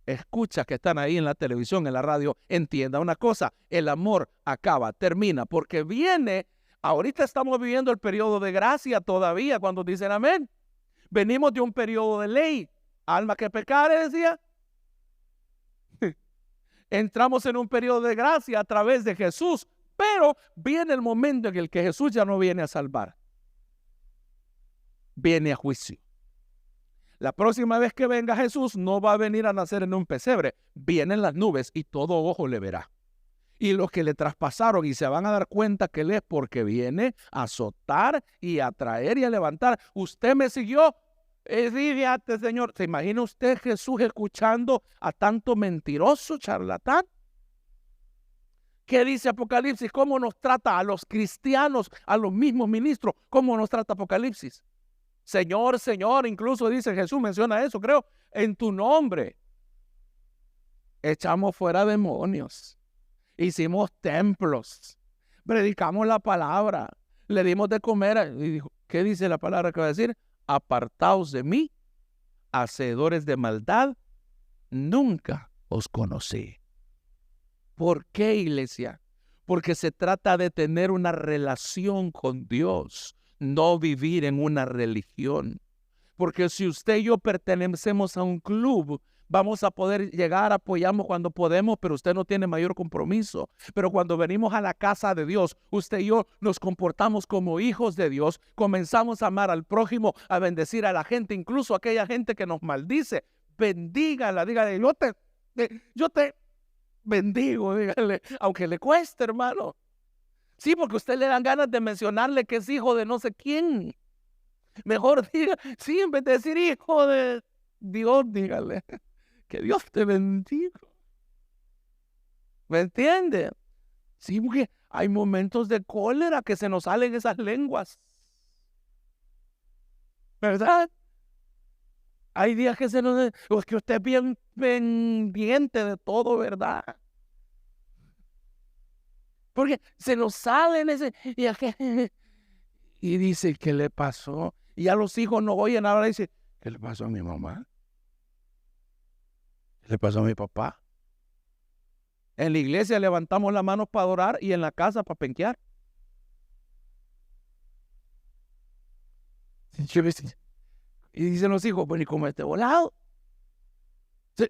escuchas que están ahí en la televisión, en la radio, entienda una cosa, el amor acaba, termina, porque viene, ahorita estamos viviendo el periodo de gracia todavía, cuando dicen amén. Venimos de un periodo de ley, alma que pecare, decía. Entramos en un periodo de gracia a través de Jesús, pero viene el momento en el que Jesús ya no viene a salvar, viene a juicio. La próxima vez que venga Jesús no va a venir a nacer en un pesebre, viene en las nubes y todo ojo le verá. Y los que le traspasaron y se van a dar cuenta que Él es porque viene a azotar y a traer y a levantar. Usted me siguió, fíjate, Señor. ¿Se imagina usted Jesús escuchando a tanto mentiroso, charlatán? ¿Qué dice Apocalipsis? ¿Cómo nos trata a los cristianos, a los mismos ministros? ¿Cómo nos trata Apocalipsis? Señor, Señor, incluso dice Jesús, menciona eso, creo, en tu nombre echamos fuera demonios, hicimos templos, predicamos la palabra, le dimos de comer. Y dijo, ¿qué dice la palabra que va a decir? Apartaos de mí, hacedores de maldad, nunca os conocí. ¿Por qué, iglesia? Porque se trata de tener una relación con Dios, no vivir en una religión. Porque si usted y yo pertenecemos a un club, vamos a poder llegar, apoyamos cuando podemos, pero usted no tiene mayor compromiso. Pero cuando venimos a la casa de Dios, usted y yo nos comportamos como hijos de Dios, comenzamos a amar al prójimo, a bendecir a la gente, incluso a aquella gente que nos maldice. Bendígala, dígale, yo te bendigo, dígale, aunque le cueste, hermano. Sí, porque a usted le dan ganas de mencionarle que es hijo de no sé quién. Mejor diga, sí, en vez de decir hijo de Dios, dígale, que Dios te bendiga. ¿Me entiende? Sí, porque hay momentos de cólera que se nos salen esas lenguas. ¿Verdad? Hay días que se nos... Es que usted es bien pendiente de todo, ¿verdad? Porque se nos salen ese... Y dice, ¿qué le pasó? Y a los hijos no oyen ahora, dice, ¿qué le pasó a mi mamá? ¿Qué le pasó a mi papá? En la iglesia levantamos las manos para adorar y en la casa para penquear. Y dicen los hijos, pues ni como este volado.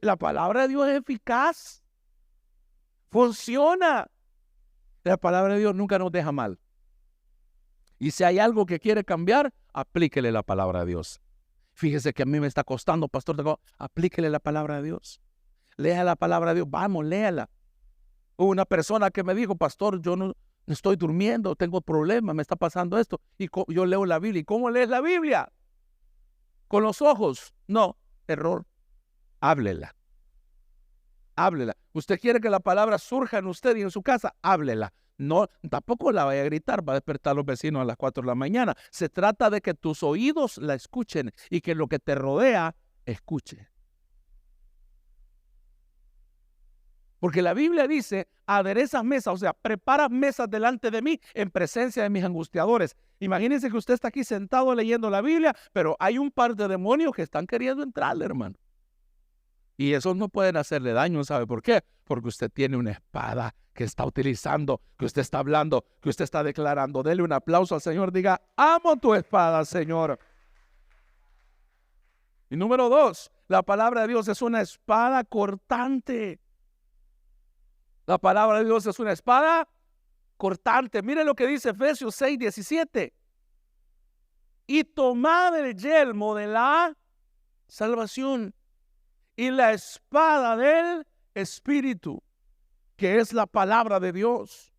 La palabra de Dios es eficaz. Funciona. La palabra de Dios nunca nos deja mal. Y si hay algo que quiere cambiar, aplíquele la palabra de Dios. Fíjese que a mí me está costando, pastor, aplíquele la palabra de Dios. Lea la palabra de Dios, vamos, léala. Hubo una persona que me dijo, pastor, yo no estoy durmiendo, tengo problemas, me está pasando esto. Y yo leo la Biblia. ¿Y cómo lees la Biblia? Con los ojos, no, error. Háblela. Háblela. Usted quiere que la palabra surja en usted y en su casa, háblela. No, tampoco la vaya a gritar, va a despertar a los vecinos a las 4 de la mañana. Se trata de que tus oídos la escuchen y que lo que te rodea, escuche. Porque la Biblia dice, aderezas mesas, o sea, preparas mesas delante de mí en presencia de mis angustiadores. Imagínense que usted está aquí sentado leyendo la Biblia, pero hay un par de demonios que están queriendo entrarle, hermano. Y esos no pueden hacerle daño, ¿sabe por qué? Porque usted tiene una espada que está utilizando, que usted está hablando, que usted está declarando. Dele un aplauso al Señor, diga, amo tu espada, Señor. Y número 2, la palabra de Dios es una espada cortante. La palabra de Dios es una espada cortante. Mire lo que dice Efesios 6:17. Y tomad el yelmo de la salvación y la espada del Espíritu, que es la palabra de Dios.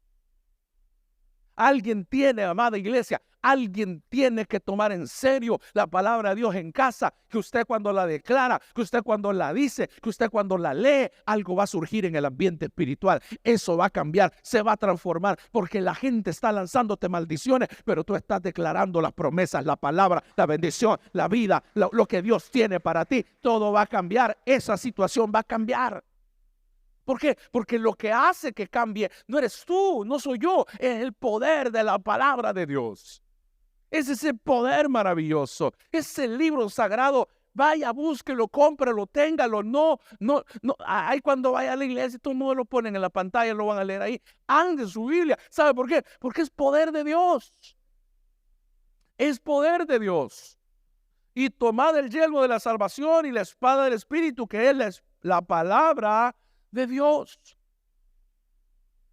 Alguien tiene, amada iglesia, alguien tiene que tomar en serio la palabra de Dios en casa, que usted cuando la declara, que usted cuando la dice, que usted cuando la lee, algo va a surgir en el ambiente espiritual. Eso va a cambiar, se va a transformar, porque la gente está lanzándote maldiciones, pero tú estás declarando las promesas, la palabra, la bendición, la vida, lo que Dios tiene para ti. Todo va a cambiar, esa situación va a cambiar. ¿Por qué? Porque lo que hace que cambie no eres tú, no soy yo, es el poder de la palabra de Dios. Es ese poder maravilloso, ese libro sagrado. Vaya, búsquelo, cómprelo, téngalo. No. Ahí cuando vaya a la iglesia, todo el mundo lo ponen en la pantalla, lo van a leer ahí. Ande su Biblia. ¿Sabe por qué? Porque es poder de Dios. Es poder de Dios. Y tomad el yelmo de la salvación y la espada del Espíritu, que es la palabra de Dios.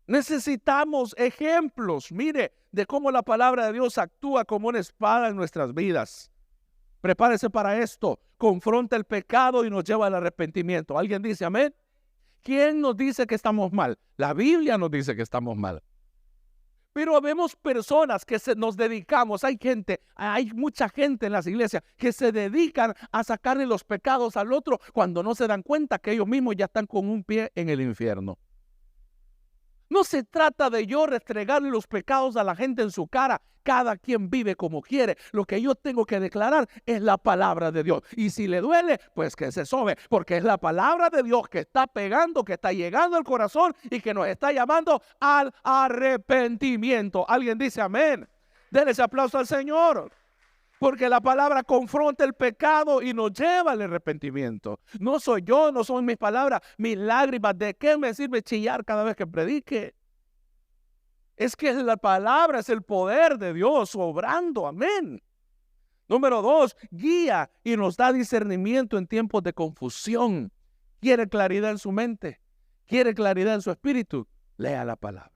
Necesitamos ejemplos, mire, de cómo la palabra de Dios actúa como una espada en nuestras vidas. Prepárese para esto. Confronta el pecado y nos lleva al arrepentimiento. ¿Alguien dice amén? ¿Quién nos dice que estamos mal? La Biblia nos dice que estamos mal. Pero habemos personas que nos dedicamos, hay mucha gente en las iglesias que se dedican a sacarle los pecados al otro cuando no se dan cuenta que ellos mismos ya están con un pie en el infierno. No se trata de yo restregarle los pecados a la gente en su cara. Cada quien vive como quiere. Lo que yo tengo que declarar es la palabra de Dios. Y si le duele, pues que se sobe. Porque es la palabra de Dios que está pegando, que está llegando al corazón y que nos está llamando al arrepentimiento. ¿Alguien dice amén? Denle ese aplauso al Señor. Porque la palabra confronta el pecado y nos lleva al arrepentimiento. No soy yo, no son mis palabras, mis lágrimas. ¿De qué me sirve chillar cada vez que predique? Es que la palabra es el poder de Dios obrando. Amén. Número 2, guía y nos da discernimiento en tiempos de confusión. ¿Quiere claridad en su mente? ¿Quiere claridad en su espíritu? Lea la palabra.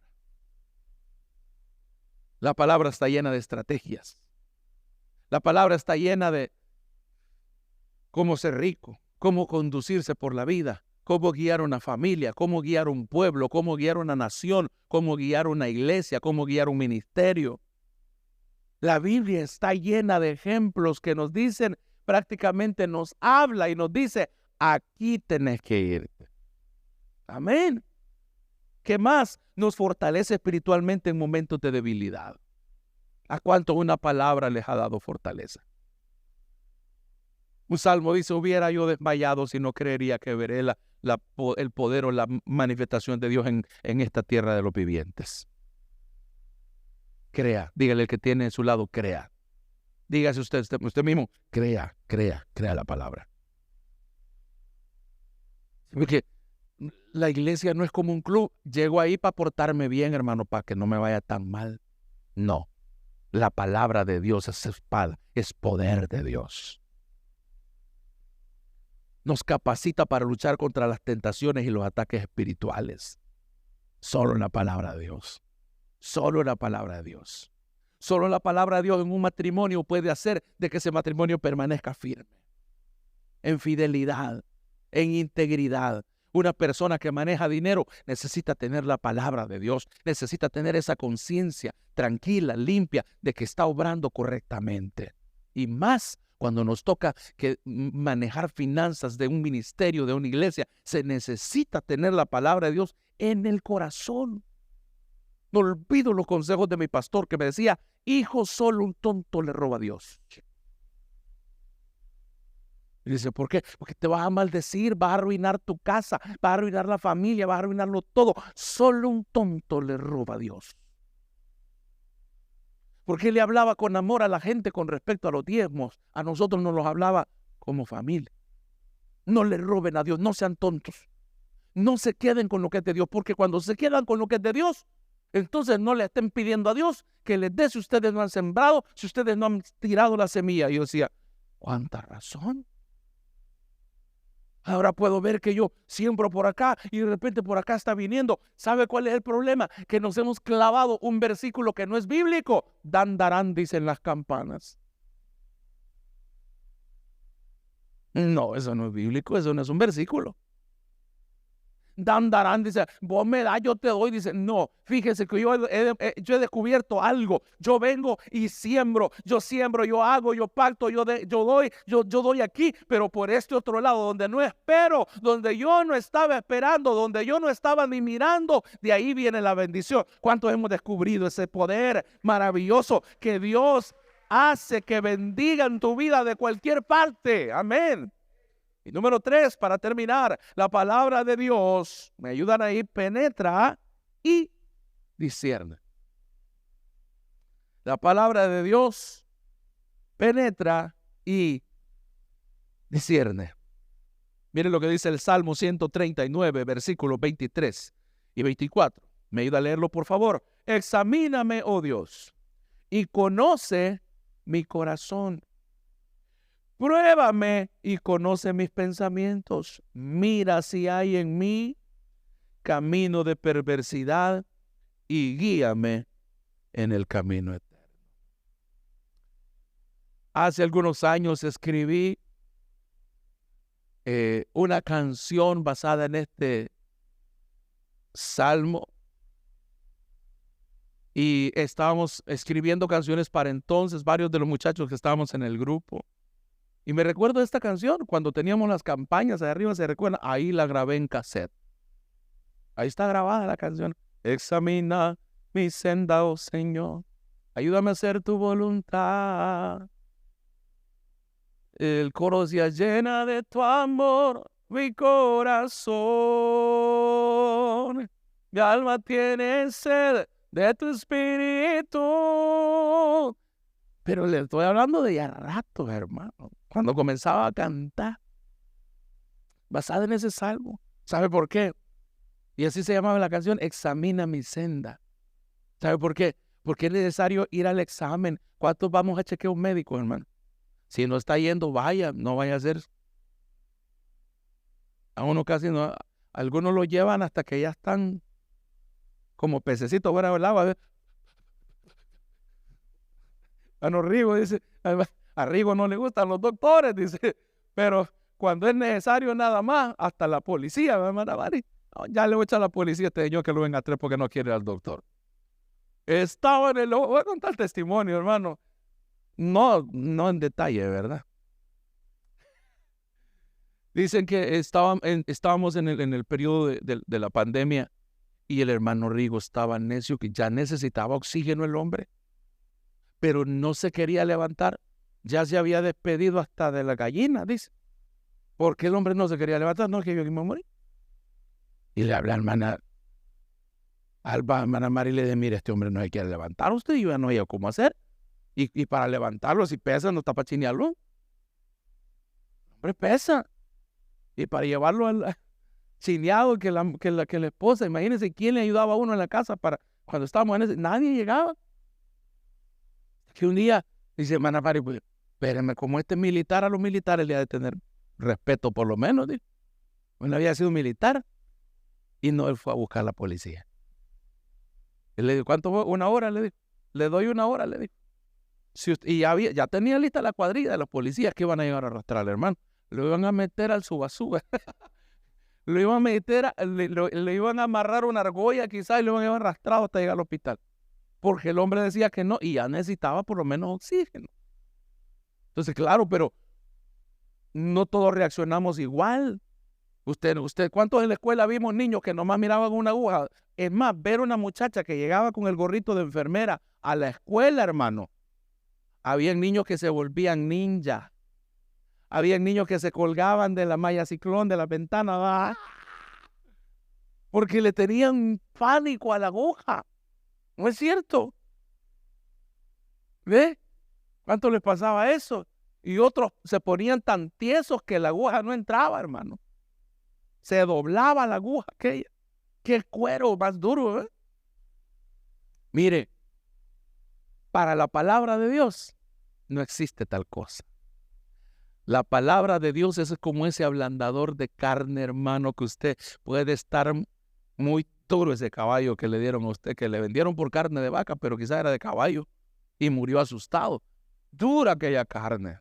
La palabra está llena de estrategias. La palabra está llena de cómo ser rico, cómo conducirse por la vida, cómo guiar una familia, cómo guiar un pueblo, cómo guiar una nación, cómo guiar una iglesia, cómo guiar un ministerio. La Biblia está llena de ejemplos que nos dicen, prácticamente nos habla y nos dice, aquí tenés que irte. Amén. ¿Qué más? Nos fortalece espiritualmente en momentos de debilidad. ¿A cuánto una palabra les ha dado fortaleza? Un salmo dice, hubiera yo desmayado si no creería que veré el poder o la manifestación de Dios en esta tierra de los vivientes. Crea, dígale al que tiene a su lado, crea. Dígase usted mismo, crea la palabra. Porque la iglesia no es como un club. Llego ahí para portarme bien, hermano, para que no me vaya tan mal. No. La palabra de Dios es espada, es poder de Dios. Nos capacita para luchar contra las tentaciones y los ataques espirituales. Solo la palabra de Dios. Solo la palabra de Dios. Solo la palabra de Dios en un matrimonio puede hacer de que ese matrimonio permanezca firme. En fidelidad, en integridad. Una persona que maneja dinero necesita tener la palabra de Dios, necesita tener esa conciencia tranquila, limpia, de que está obrando correctamente. Y más cuando nos toca que manejar finanzas de un ministerio, de una iglesia, se necesita tener la palabra de Dios en el corazón. No olvido los consejos de mi pastor que me decía: hijo, solo un tonto le roba a Dios. Y dice: ¿por qué? Porque te vas a maldecir, vas a arruinar tu casa, vas a arruinar la familia, vas a arruinarlo todo. Solo un tonto le roba a Dios. Porque él le hablaba con amor a la gente con respecto a los diezmos. A nosotros nos los hablaba como familia. No le roben a Dios, no sean tontos. No se queden con lo que es de Dios, porque cuando se quedan con lo que es de Dios, entonces no le estén pidiendo a Dios que les dé si ustedes no han sembrado, si ustedes no han tirado la semilla. Y yo decía: ¿cuánta razón? Ahora puedo ver que yo siembro por acá y de repente por acá está viniendo. ¿Sabe cuál es el problema? Que nos hemos clavado un versículo que no es bíblico. Dan, darán, dicen las campanas. No, eso no es bíblico, eso no es un versículo. Dan, darán, dice: vos me das, yo te doy. Dice: no, fíjese que yo he descubierto algo. Yo vengo y siembro, yo hago, yo pacto, yo doy aquí, pero por este otro lado, donde no espero, donde yo no estaba esperando, donde yo no estaba ni mirando, de ahí viene la bendición. ¿Cuántos hemos descubrido ese poder maravilloso que Dios hace que bendigan tu vida de cualquier parte? Amén. Y número 3, para terminar, la palabra de Dios, me ayudan ahí, penetra y discierne. La palabra de Dios penetra y discierne. Miren lo que dice el Salmo 139, versículos 23 y 24. Me ayuda a leerlo, por favor. Examíname, oh Dios, y conoce mi corazón. Pruébame y conoce mis pensamientos. Mira si hay en mí camino de perversidad y guíame en el camino eterno. Hace algunos años escribí una canción basada en este salmo y estábamos escribiendo canciones para entonces, varios de los muchachos que estábamos en el grupo. Y me recuerdo de esta canción cuando teníamos las campañas de arriba, ¿se recuerdan? Ahí la grabé en cassette. Ahí está grabada la canción. Examina mi senda, oh Señor. Ayúdame a hacer tu voluntad. El coro decía: llena de tu amor mi corazón. Mi alma tiene sed de tu espíritu. Pero le estoy hablando de ya rato, hermano. Cuando comenzaba a cantar, basada en ese salmo. ¿Sabe por qué? Y así se llamaba la canción: examina mi senda. ¿Sabe por qué? Porque es necesario ir al examen. ¿Cuántos vamos a chequear un médico, hermano? Si no está yendo, vaya, no vaya a ser. A uno casi no. Algunos lo llevan hasta que ya están como pececitos fuera del agua. A Rigo dice, a Rigo no le gustan los doctores, dice, pero cuando es necesario nada más, hasta la policía, hermana Mari. No, ya le voy a echar a la policía a este señor que lo venga a traer porque no quiere ir al doctor. Estaba en el... Voy a contar el testimonio, hermano. No en detalle, ¿verdad? Dicen que estábamos en el periodo de la pandemia y el hermano Rigo estaba necio, que ya necesitaba oxígeno el hombre, pero no se quería levantar. Ya se había despedido hasta de la gallina, dice. ¿Por qué el hombre no se quería levantar? No, que yo me morí. Y le habla a hermana Mari y le dice: mire, este hombre no se quiere levantar usted, y yo ya no sé cómo hacer. Y para levantarlo, si pesa, no está para chinearlo. El hombre pesa. Y para llevarlo al chineado que la esposa, imagínense quién le ayudaba a uno en la casa para cuando estábamos en ese, nadie llegaba. Que un día dice hermana Mari: pues, espérenme, como este militar, a los militares le ha de tener respeto por lo menos, dice. Él había sido militar y no, él fue a buscar a la policía. Él le dijo: ¿cuánto fue? 1 hora, le dijo. Le doy 1 hora, le dijo. Y ya tenía lista la cuadrilla de los policías que iban a llegar a arrastrar al hermano. Lo iban a meter al subasuba. Lo iban a meter, le iban a amarrar una argolla quizás y lo iban a llevar arrastrado hasta llegar al hospital. Porque el hombre decía que no y ya necesitaba por lo menos oxígeno. Entonces, claro, pero no todos reaccionamos igual. ¿Cuántos en la escuela vimos niños que nomás miraban una aguja? Es más, ver una muchacha que llegaba con el gorrito de enfermera a la escuela, hermano. Habían niños que se volvían ninja. Habían niños que se colgaban de la malla ciclón de la ventana, ¿va? Porque le tenían pánico a la aguja. ¿No es cierto? ¿Ve? ¿Cuánto les pasaba eso? Y otros se ponían tan tiesos que la aguja no entraba, hermano. Se doblaba la aguja. Qué cuero más duro, ¿eh? Mire, para la palabra de Dios no existe tal cosa. La palabra de Dios es como ese ablandador de carne, hermano, que usted puede estar muy duro, ese caballo que le dieron a usted, que le vendieron por carne de vaca, pero quizá era de caballo y murió asustado. Dura aquella carne.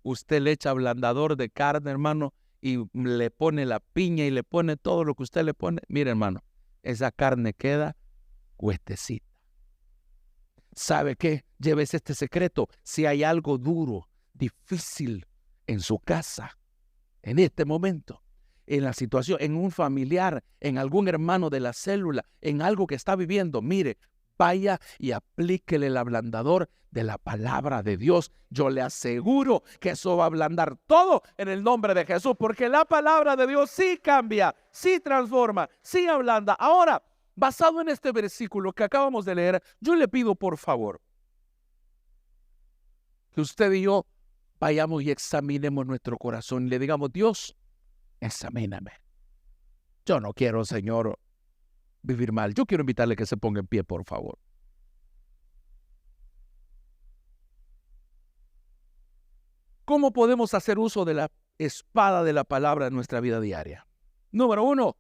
Usted le echa ablandador de carne, hermano, y le pone la piña y le pone todo lo que usted le pone. Mire, hermano, esa carne queda huestecita. ¿Sabe qué? Llévese este secreto. Si hay algo duro, difícil en su casa, en este momento, en la situación, en un familiar, en algún hermano de la célula, en algo que está viviendo, mire, vaya y aplíquele el ablandador de la palabra de Dios. Yo le aseguro que eso va a ablandar todo en el nombre de Jesús, porque la palabra de Dios sí cambia, sí transforma, sí ablanda. Ahora, basado en este versículo que acabamos de leer, yo le pido por favor que usted y yo vayamos y examinemos nuestro corazón y le digamos: Dios, examíname. Yo no quiero, Señor, vivir mal. Yo quiero invitarle que se ponga en pie, por favor. ¿Cómo podemos hacer uso de la espada de la palabra en nuestra vida diaria? Número 1,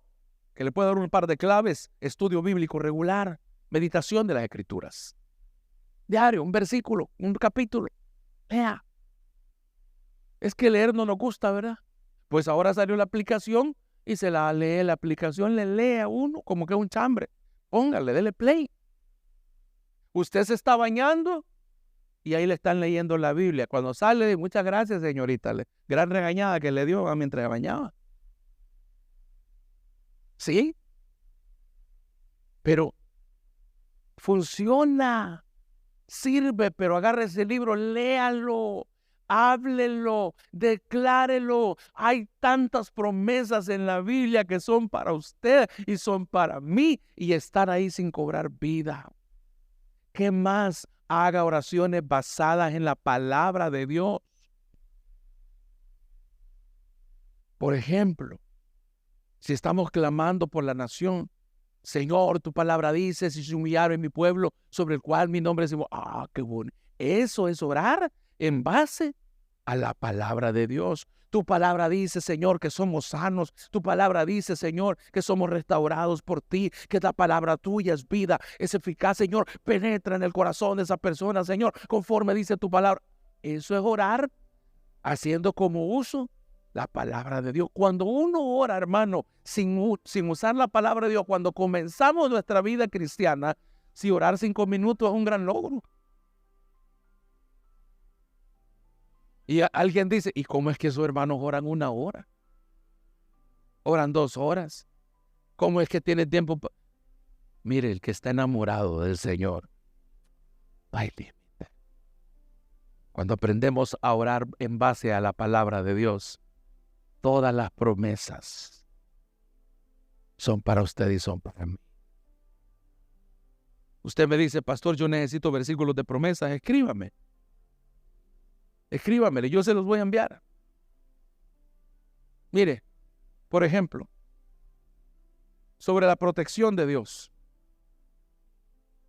que le puedo dar un par de claves: estudio bíblico regular, meditación de las Escrituras. Diario, un versículo, un capítulo. Lea. Es que leer no nos gusta, ¿verdad? Pues ahora salió la aplicación y se la lee. La aplicación le lee a uno como que es un chambre. Póngale, dele play. Usted se está bañando y ahí le están leyendo la Biblia. Cuando sale, muchas gracias, señorita. Gran regañada que le dio mientras bañaba. Sí, pero funciona, sirve, pero agarre ese libro, léalo, háblelo, declárelo. Hay tantas promesas en la Biblia que son para usted y son para mí y están ahí sin cobrar vida. ¿Qué más? Haga oraciones basadas en la palabra de Dios. Por ejemplo, si estamos clamando por la nación, Señor, tu palabra dice: si se humillaron mi pueblo, sobre el cual mi nombre es... qué bueno. Eso es orar en base a la palabra de Dios. Tu palabra dice, Señor, que somos sanos. Tu palabra dice, Señor, que somos restaurados por ti, que la palabra tuya es vida, es eficaz, Señor. Penetra en el corazón de esa persona, Señor, conforme dice tu palabra. Eso es orar haciendo como uso la palabra de Dios. Cuando uno ora, hermano, sin usar la palabra de Dios, cuando comenzamos nuestra vida cristiana, si orar 5 minutos es un gran logro. Y alguien dice: ¿y cómo es que esos hermanos oran 1 hora? Oran 2 horas. ¿Cómo es que tiene tiempo? Mire, el que está enamorado del Señor, no hay límite. Cuando aprendemos a orar en base a la palabra de Dios, todas las promesas son para usted y son para mí. Usted me dice: pastor, yo necesito versículos de promesas. Escríbame. Escríbamele, yo se los voy a enviar. Mire, por ejemplo, sobre la protección de Dios.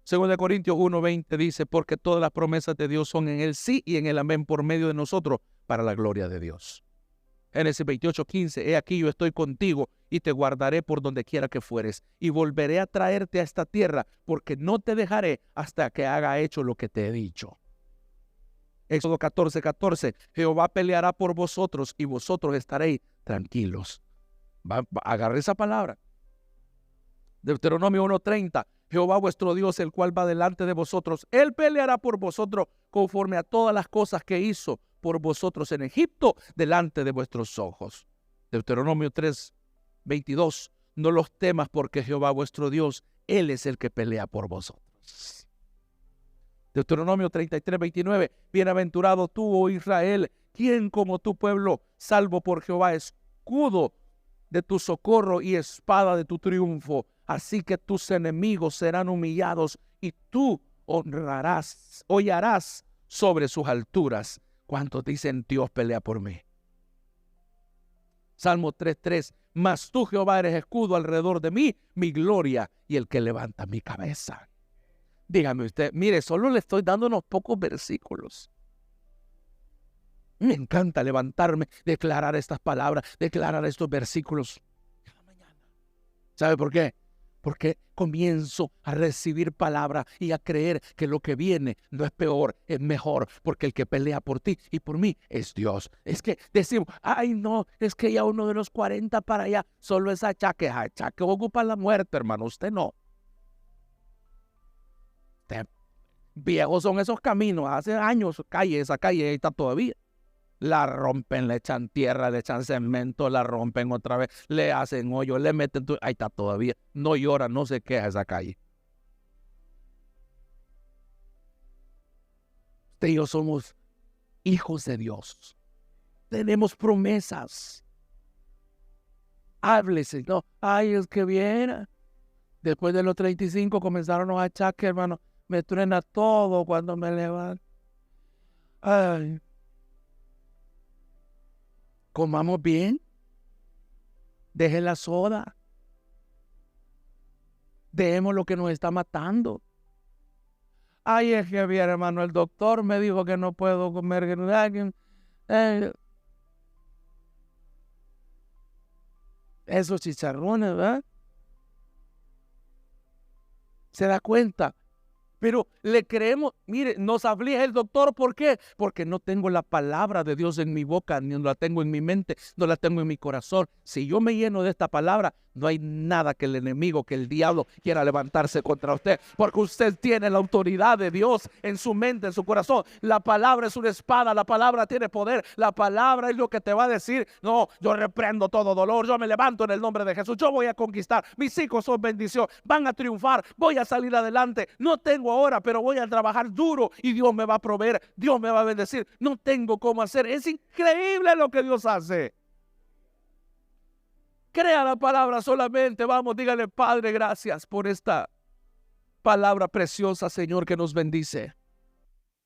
2 Corintios 1:20 dice: porque todas las promesas de Dios son en el sí y en el amén por medio de nosotros para la gloria de Dios. Génesis 28:15: he aquí yo estoy contigo y te guardaré por donde quiera que fueres y volveré a traerte a esta tierra, porque no te dejaré hasta que haga hecho lo que te he dicho. Éxodo 14:14: Jehová peleará por vosotros y vosotros estaréis tranquilos. Agarre esa palabra. Deuteronomio 1:30: Jehová vuestro Dios, el cual va delante de vosotros. Él peleará por vosotros conforme a todas las cosas que hizo por vosotros en Egipto, delante de vuestros ojos. Deuteronomio 3:22. No los temas, porque Jehová vuestro Dios, Él es el que pelea por vosotros. Deuteronomio 33:29. Bienaventurado tú, oh Israel, ¿quién como tu pueblo, salvo por Jehová, escudo de tu socorro y espada de tu triunfo? Así que tus enemigos serán humillados y tú hollarás sobre sus alturas. ¿Cuántos dicen Dios pelea por mí? Salmo 3:3. Mas tú, Jehová, eres escudo alrededor de mí, mi gloria y el que levanta mi cabeza. Dígame usted, mire, solo le estoy dando unos pocos versículos. Me encanta levantarme, declarar estas palabras, declarar estos versículos cada mañana. ¿Sabe por qué? Porque comienzo a recibir palabra y a creer que lo que viene no es peor, es mejor, porque el que pelea por ti y por mí es Dios. Es que decimos, ay no, es que ya uno de los 40 para allá, solo es achaque ocupa la muerte, hermano, usted no. Usted, viejos son esos caminos, hace años, esa calle ahí está todavía. La rompen, le echan tierra, le echan cemento, la rompen otra vez, le hacen hoyo, le meten, ahí está todavía. No llora, no se queja esa calle. Usted y yo somos hijos de Dios. Tenemos promesas. Háblese, no, ay, es que viera. Después de los 35 comenzaron los achaques, hermano. Me truena todo cuando me levanto. Ay. Comamos bien. Deje la soda. Dejemos lo que nos está matando. Ay, es que bien, hermano, el doctor me dijo que no puedo comer. Esos chicharrones, ¿verdad? ¿Se da cuenta? Pero le creemos, mire, nos aflige el doctor, ¿por qué? Porque no tengo la palabra de Dios en mi boca, ni no la tengo en mi mente, no la tengo en mi corazón. Si yo me lleno de esta palabra, no hay nada que el enemigo, que el diablo quiera levantarse contra usted, porque usted tiene la autoridad de Dios en su mente, en su corazón. La palabra es una espada, la palabra tiene poder, la palabra es lo que te va a decir, no, yo reprendo todo dolor, yo me levanto en el nombre de Jesús, yo voy a conquistar, mis hijos son bendición, van a triunfar, voy a salir adelante, no tengo ahora, pero voy a trabajar duro y Dios me va a proveer, Dios me va a bendecir, no tengo cómo hacer. Es increíble lo que Dios hace. Crea la palabra solamente, vamos, dígale, Padre, gracias por esta palabra preciosa, Señor, que nos bendice.